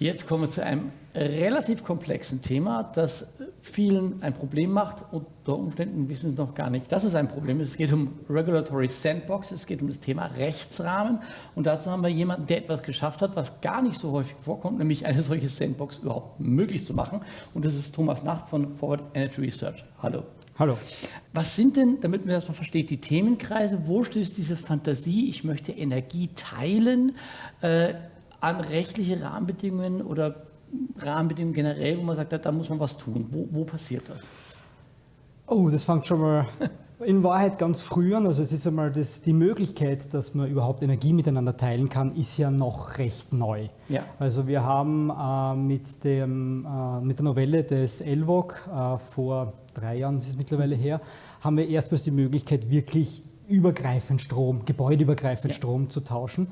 Jetzt kommen wir zu einem relativ komplexen Thema, das vielen ein Problem macht. Unter Umständen wissen sie noch gar nicht, dass es ein Problem ist. Es geht um Regulatory Sandbox, es geht um das Thema Rechtsrahmen. Und dazu haben wir jemanden, der etwas geschafft hat, was gar nicht so häufig vorkommt, nämlich eine solche Sandbox überhaupt möglich zu machen. Und das ist Thomas Nacht von Forward Energy Research. Hallo. Hallo. Was sind denn, damit man das mal versteht, die Themenkreise? Wo stößt diese Fantasie, ich möchte Energie teilen, an rechtliche Rahmenbedingungen oder Rahmenbedingungen generell, wo man sagt, da muss man was tun? Wo passiert das? Oh, das fängt schon mal in Wahrheit ganz früh an. Also es ist einmal die Möglichkeit, dass man überhaupt Energie miteinander teilen kann, ist ja noch recht neu. Ja. Also wir haben mit der Novelle des LWOG vor 3 Jahren, das ist mittlerweile her, haben wir erstmals die Möglichkeit, wirklich übergreifend Strom, gebäudeübergreifend Strom zu tauschen.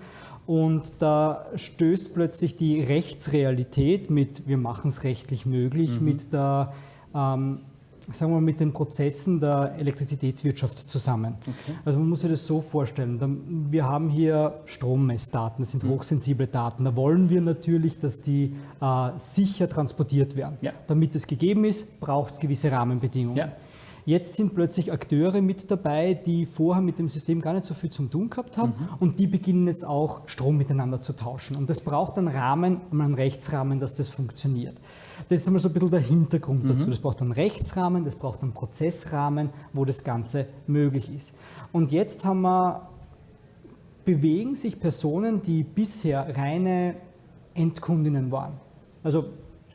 Und da stößt plötzlich die Rechtsrealität mit, wir machen es rechtlich möglich, mit der, sagen wir, mit den Prozessen der Elektrizitätswirtschaft zusammen. Okay. Also man muss sich das so vorstellen, wir haben hier Strommessdaten, das sind hochsensible Daten. Da wollen wir natürlich, dass die sicher transportiert werden. Ja. Damit es gegeben ist, braucht es gewisse Rahmenbedingungen. Ja. Jetzt sind plötzlich Akteure mit dabei, die vorher mit dem System gar nicht so viel zu tun gehabt haben und die beginnen jetzt auch Strom miteinander zu tauschen. Und das braucht einen Rahmen, einen Rechtsrahmen, dass das funktioniert. Das ist einmal so ein bisschen der Hintergrund dazu. Das braucht einen Rechtsrahmen, das braucht einen Prozessrahmen, wo das Ganze möglich ist. Und jetzt bewegen sich Personen, die bisher reine Endkundinnen waren. Also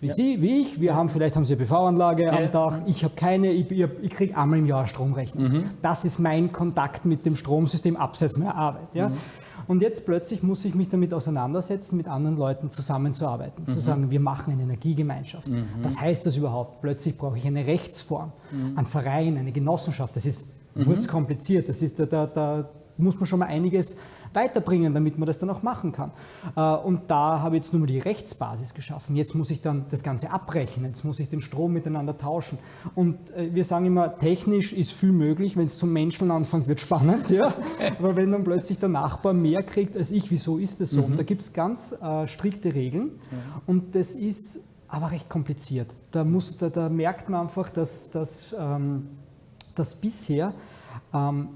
wie Sie, wie ich, vielleicht haben Sie eine PV-Anlage am Dach, ich habe keine, ich kriege einmal im Jahr Stromrechnung. Das ist mein Kontakt mit dem Stromsystem abseits meiner Arbeit. Ja? Und jetzt plötzlich muss ich mich damit auseinandersetzen, mit anderen Leuten zusammenzuarbeiten, zu sagen, wir machen eine Energiegemeinschaft. Was heißt das überhaupt? Plötzlich brauche ich eine Rechtsform, einen Verein, eine Genossenschaft. Das ist kompliziert, das ist da muss man schon mal einiges weiterbringen, damit man das dann auch machen kann. Und da habe ich jetzt nur mal die Rechtsbasis geschaffen. Jetzt muss ich dann das Ganze abrechnen, jetzt muss ich den Strom miteinander tauschen. Und wir sagen immer, technisch ist viel möglich, wenn es zum Menscheln anfängt, wird spannend. Ja? Aber wenn dann plötzlich der Nachbar mehr kriegt als ich, wieso ist das so? Und da gibt es ganz strikte Regeln und das ist aber recht kompliziert. Da merkt man einfach, dass bisher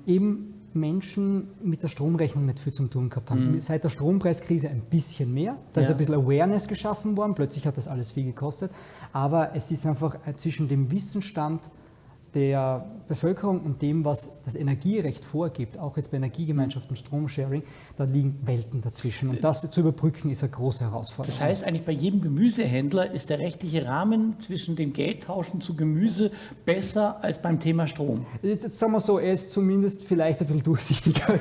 eben Menschen mit der Stromrechnung nicht viel zu tun gehabt haben. Seit der Strompreiskrise ein bisschen mehr. Da ist ein bisschen Awareness geschaffen worden. Plötzlich hat das alles viel gekostet. Aber es ist einfach zwischen dem Wissensstand der Bevölkerung und dem, was das Energierecht vorgibt, auch jetzt bei Energiegemeinschaften, Stromsharing, da liegen Welten dazwischen. Und das zu überbrücken, ist eine große Herausforderung. Das heißt, eigentlich bei jedem Gemüsehändler ist der rechtliche Rahmen zwischen dem Geldtauschen zu Gemüse besser als beim Thema Strom? Sagen wir so, er ist zumindest vielleicht ein bisschen durchsichtiger.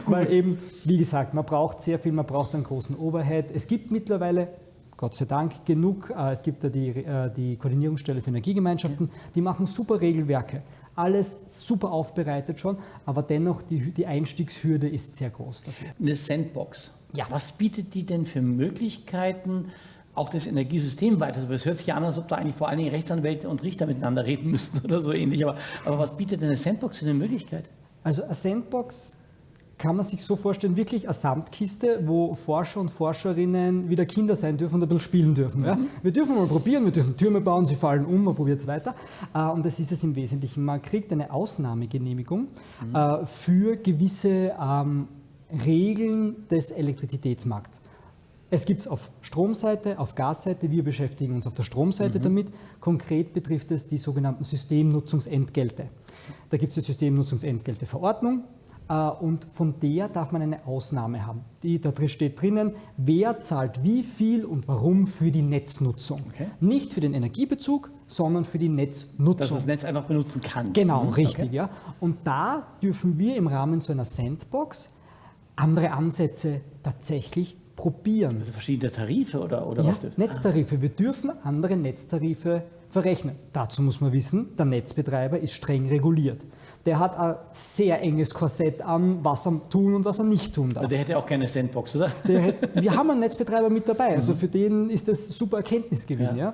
Weil eben, wie gesagt, man braucht sehr viel, man braucht einen großen Overhead. Es gibt mittlerweile Gott sei Dank genug. Es gibt ja die Koordinierungsstelle für Energiegemeinschaften, die machen super Regelwerke. Alles super aufbereitet schon, aber dennoch die Einstiegshürde ist sehr groß dafür. Eine Sandbox. Ja. Was bietet die denn für Möglichkeiten, auch das Energiesystem weiter? Es hört sich ja an, als ob da eigentlich vor allen Dingen Rechtsanwälte und Richter miteinander reden müssten oder so ähnlich. Aber was bietet denn eine Sandbox für eine Möglichkeit? Also eine Sandbox kann man sich so vorstellen, wirklich eine Sandkiste, wo Forscher und Forscherinnen wieder Kinder sein dürfen und ein bisschen spielen dürfen. Ja? Wir dürfen mal probieren, wir dürfen Türme bauen, sie fallen um, man probiert es weiter. Und das ist es im Wesentlichen. Man kriegt eine Ausnahmegenehmigung für gewisse Regeln des Elektrizitätsmarkts. Es gibt es auf Stromseite, auf Gasseite, wir beschäftigen uns auf der Stromseite damit. Konkret betrifft es die sogenannten Systemnutzungsentgelte. Da gibt es die Systemnutzungsentgelteverordnung. Und von der darf man eine Ausnahme haben. Da steht drinnen, wer zahlt wie viel und warum für die Netznutzung. Okay. Nicht für den Energiebezug, sondern für die Netznutzung. Dass man das Netz einfach benutzen kann. Genau, richtig. Okay. Ja. Und da dürfen wir im Rahmen so einer Sandbox andere Ansätze tatsächlich probieren. Also verschiedene Tarife oder ja, was? Netztarife. Wir dürfen andere Netztarife verrechnen. Dazu muss man wissen, der Netzbetreiber ist streng reguliert. Der hat ein sehr enges Korsett an, was er tun und was er nicht tun darf. Also der hätte auch keine Sandbox, oder? Wir haben einen Netzbetreiber mit dabei, also für den ist das super Erkenntnisgewinn. Ja.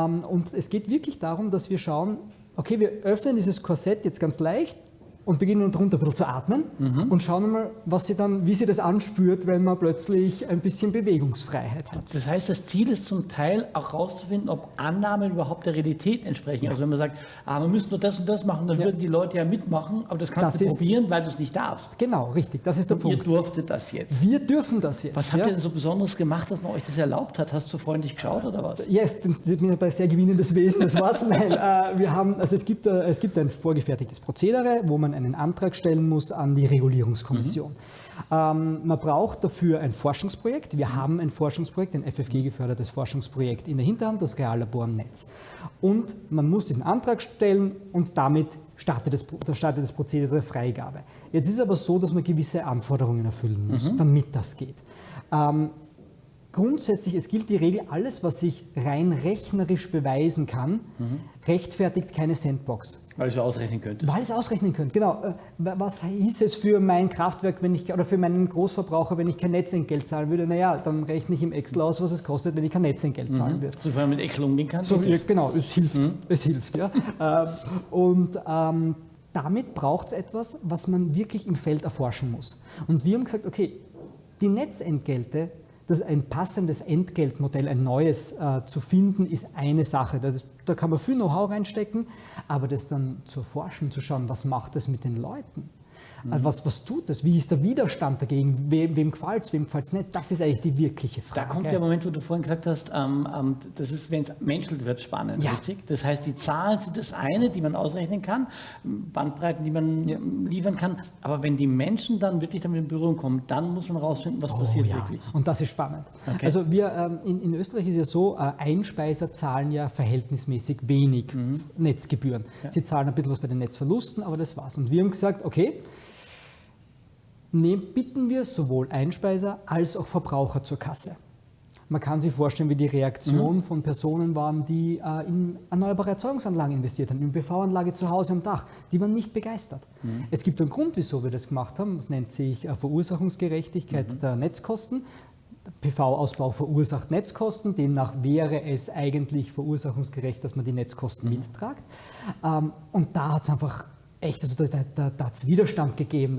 Und es geht wirklich darum, dass wir schauen, okay, wir öffnen dieses Korsett jetzt ganz leicht, und beginnen darunter ein bisschen zu atmen und schauen mal, wie sie das anspürt, wenn man plötzlich ein bisschen Bewegungsfreiheit hat. Das heißt, das Ziel ist zum Teil auch herauszufinden, ob Annahmen überhaupt der Realität entsprechen. Also wenn man sagt, wir müssen nur das und das machen, dann würden die Leute ja mitmachen, aber das kannst du probieren, weil du es nicht darfst. Genau, richtig, das ist der Punkt. Ihr durftet das jetzt. Wir dürfen das jetzt. Was habt ihr denn so Besonderes gemacht, dass man euch das erlaubt hat? Hast du freundlich geschaut oder was? Ja, ich bin dabei sehr gewinnendes Wesen, das war's, weil es gibt ein vorgefertigtes Prozedere, wo man einen Antrag stellen muss an die Regulierungskommission. Man braucht dafür ein Forschungsprojekt. Wir haben ein Forschungsprojekt, ein FFG-gefördertes Forschungsprojekt in der Hinterhand, das Reallabor am Netz. Und man muss diesen Antrag stellen und damit startet das Prozedere der Freigabe. Jetzt ist aber so, dass man gewisse Anforderungen erfüllen muss, damit das geht. Grundsätzlich, es gilt die Regel, alles, was ich rein rechnerisch beweisen kann, rechtfertigt keine Sandbox. Weil ich es ausrechnen könnte. Weil ich es ausrechnen könnte, genau. Was hieß es für mein Kraftwerk, oder für meinen Großverbraucher, wenn ich kein Netzentgelt zahlen würde? Naja, dann rechne ich im Excel aus, was es kostet, wenn ich kein Netzentgelt zahlen würde. Sofern man mit Excel umgehen kann? Genau, es hilft. Es hilft, ja. Damit braucht es etwas, was man wirklich im Feld erforschen muss. Und wir haben gesagt, okay, die Netzentgelte, ein passendes Entgeltmodell, ein neues zu finden, ist eine Sache. Da kann man viel Know-how reinstecken, aber das dann zu erforschen, zu schauen, was macht das mit den Leuten? Also was tut das? Wie ist der Widerstand dagegen? Wem gefällt es, wem gefällt es nicht? Das ist eigentlich die wirkliche Frage. Da kommt der Moment, wo du vorhin gesagt hast, das ist, wenn es menschelt wird, spannend, richtig? Das heißt, die Zahlen sind das eine, die man ausrechnen kann, Bandbreiten, die man liefern kann, aber wenn die Menschen dann wirklich damit in Berührung kommen, dann muss man rausfinden, was passiert wirklich. Und das ist spannend. Okay. Also in Österreich ist ja so, Einspeiser zahlen ja verhältnismäßig wenig Netzgebühren. Ja. Sie zahlen ein bisschen was bei den Netzverlusten, aber das war's. Und wir haben gesagt, okay, bitten wir sowohl Einspeiser als auch Verbraucher zur Kasse. Man kann sich vorstellen, wie die Reaktion von Personen waren, die in erneuerbare Erzeugungsanlagen investiert haben, in PV-Anlage zu Hause am Dach. Die waren nicht begeistert. Es gibt einen Grund, wieso wir das gemacht haben. Das nennt sich Verursachungsgerechtigkeit der Netzkosten. Der PV-Ausbau verursacht Netzkosten, demnach wäre es eigentlich verursachungsgerecht, dass man die Netzkosten mittragt. Und da hat es einfach echt, also da hat es Widerstand gegeben.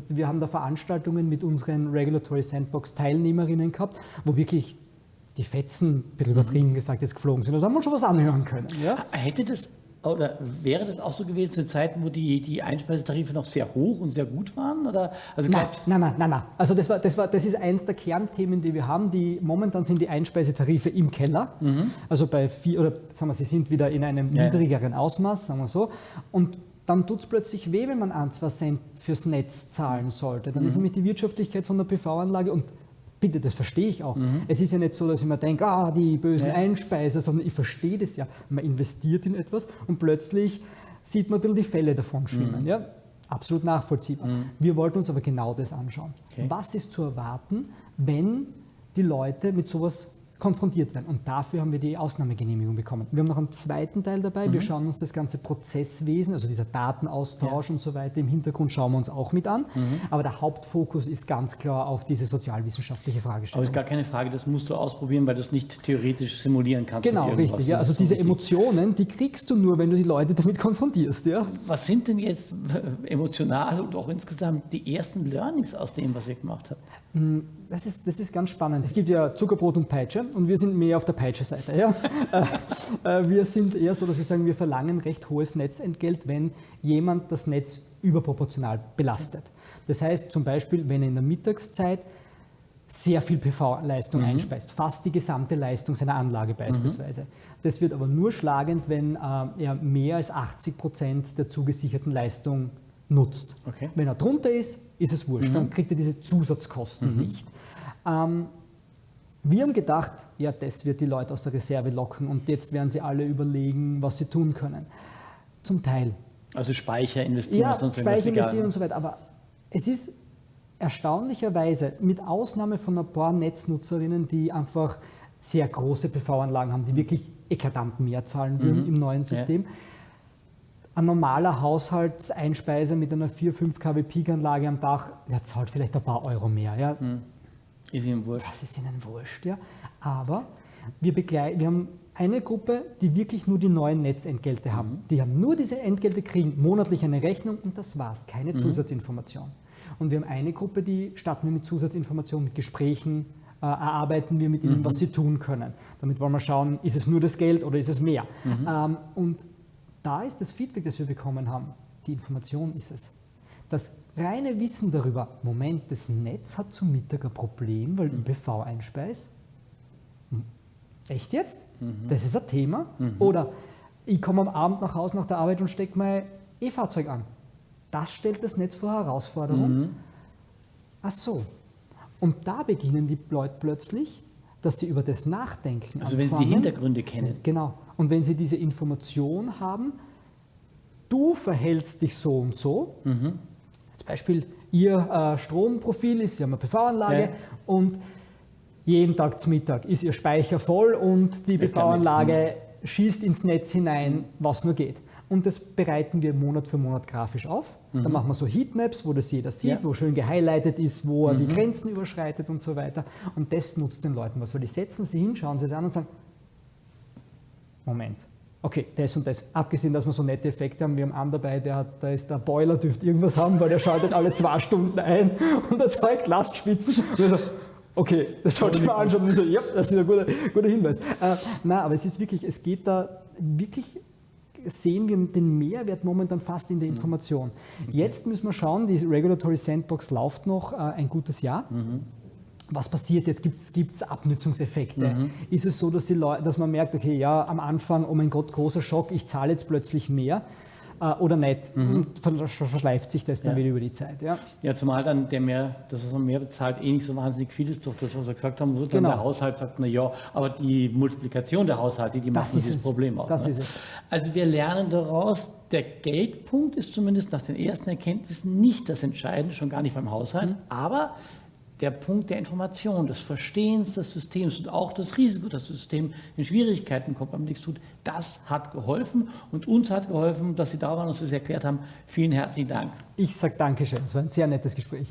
Wir haben da Veranstaltungen mit unseren Regulatory Sandbox Teilnehmerinnen gehabt, wo wirklich die Fetzen, ein bisschen übertrieben gesagt, jetzt geflogen sind. Also da haben wir schon was anhören können. Ja? Wäre das auch so gewesen zu Zeiten, wo die Einspeisetarife noch sehr hoch und sehr gut waren? Oder? Also nein. Also das ist eins der Kernthemen, die wir haben. Momentan sind die Einspeisetarife im Keller. Also sie sind wieder in einem niedrigeren Ausmaß, sagen wir so. Und dann tut es plötzlich weh, wenn man 1-2 Cent fürs Netz zahlen sollte. Dann ist nämlich die Wirtschaftlichkeit von der PV-Anlage, und bitte, das verstehe ich auch. Es ist ja nicht so, dass ich mir denke, die bösen Einspeiser, sondern ich verstehe das ja. Man investiert in etwas und plötzlich sieht man ein bisschen die Fälle davon schwimmen. Ja? Absolut nachvollziehbar. Wir wollten uns aber genau das anschauen. Okay. Was ist zu erwarten, wenn die Leute mit sowas konfrontiert werden. Und dafür haben wir die Ausnahmegenehmigung bekommen. Wir haben noch einen zweiten Teil dabei. Wir schauen uns das ganze Prozesswesen, also dieser Datenaustausch und so weiter im Hintergrund, schauen wir uns auch mit an. Aber der Hauptfokus ist ganz klar auf diese sozialwissenschaftliche Fragestellung. Aber ist gar keine Frage, das musst du ausprobieren, weil du es nicht theoretisch simulieren kannst. Genau, richtig. Ja. Also diese Emotionen, die kriegst du nur, wenn du die Leute damit konfrontierst. Ja. Was sind denn jetzt emotional und auch insgesamt die ersten Learnings aus dem, was ihr gemacht habt? Das ist ganz spannend. Es gibt ja Zuckerbrot und Peitsche und wir sind mehr auf der Peitsche-Seite. Ja? Wir sind eher so, dass wir sagen, wir verlangen recht hohes Netzentgelt, wenn jemand das Netz überproportional belastet. Das heißt zum Beispiel, wenn er in der Mittagszeit sehr viel PV-Leistung einspeist, fast die gesamte Leistung seiner Anlage beispielsweise. Das wird aber nur schlagend, wenn er mehr als 80% der zugesicherten Leistung nutzt. Okay. Wenn er drunter ist es wurscht, dann kriegt er diese Zusatzkosten nicht. Wir haben gedacht, ja, das wird die Leute aus der Reserve locken und jetzt werden sie alle überlegen, was sie tun können. Zum Teil. Also Speicher investieren. Ja, Speicher investieren und so weiter. Aber es ist erstaunlicherweise, mit Ausnahme von ein paar Netznutzerinnen, die einfach sehr große PV-Anlagen haben, die wirklich eklatant mehr zahlen würden im neuen System, ein normaler Haushaltseinspeiser mit einer 4-5 kW Peak-Anlage am Dach, der zahlt vielleicht ein paar Euro mehr. Ja. Ist ihnen wurscht. Das ist ihnen wurscht, ja. Aber wir haben eine Gruppe, die wirklich nur die neuen Netzentgelte haben. Die haben nur diese Entgelte, kriegen monatlich eine Rechnung und das war's, keine Zusatzinformation. Und wir haben eine Gruppe, die starten wir mit Zusatzinformationen, mit Gesprächen, erarbeiten wir mit ihnen, was sie tun können. Damit wollen wir schauen, ist es nur das Geld oder ist es mehr. Und da ist das Feedback, das wir bekommen haben, die Information ist es. Das reine Wissen darüber, Moment, das Netz hat zum Mittag ein Problem, weil ÖPV einspeist. Echt jetzt? Das ist ein Thema? Oder ich komme am Abend nach Hause nach der Arbeit und stecke mein E-Fahrzeug an. Das stellt das Netz vor Herausforderung. Ach so. Und da beginnen die Leute plötzlich, dass sie über das nachdenken. Also wenn sie die Hintergründe kennen. Genau. Und wenn sie diese Information haben, du verhältst dich so und so. Als Beispiel, ihr Stromprofil ist, Sie haben eine PV-Anlage und jeden Tag zum Mittag ist Ihr Speicher voll und die PV-Anlage schießt ins Netz hinein, was nur geht. Und das bereiten wir Monat für Monat grafisch auf. Da machen wir so Heatmaps, wo das jeder sieht, wo schön gehighlightet ist, wo er die Grenzen überschreitet und so weiter. Und das nutzt den Leuten was, weil die setzen sie hin, schauen sie es an und sagen, Moment, okay, das und das. Abgesehen, dass wir so nette Effekte haben, wir haben einen dabei, da ist der Boiler, dürfte irgendwas haben, weil der schaltet alle 2 Stunden ein und erzeugt Lastspitzen. Und ich so, okay, das sollte ich mal anschauen. Und ich so, ja, das ist ein guter Hinweis. Nein, aber es ist wirklich, es geht da wirklich, sehen wir den Mehrwert momentan fast in der Information. Jetzt müssen wir schauen, die Regulatory Sandbox läuft noch ein gutes Jahr. Was passiert jetzt? Gibt es Abnützungseffekte? Ist es so, dass man merkt, okay, ja, am Anfang, oh mein Gott, großer Schock, ich zahle jetzt plötzlich mehr oder nicht? Und verschleift sich das dann wieder über die Zeit. Ja, zumal dann das, was man mehr bezahlt, nicht so wahnsinnig viel ist, durch das, was wir gesagt haben, wo dann der Haushalt sagt, na ja, aber die Multiplikation der Haushalte, die macht dieses Problem aus. Das ist es. Also wir lernen daraus, der Geldpunkt ist zumindest nach den ersten Erkenntnissen nicht das Entscheidende, schon gar nicht beim Haushalt, aber der Punkt der Information, des Verstehens des Systems und auch das Risiko, dass das System in Schwierigkeiten kommt, beim nichts tut, das hat geholfen und uns hat geholfen, dass Sie da waren und uns das erklärt haben. Vielen herzlichen Dank. Ich sage Dankeschön, es war ein sehr nettes Gespräch.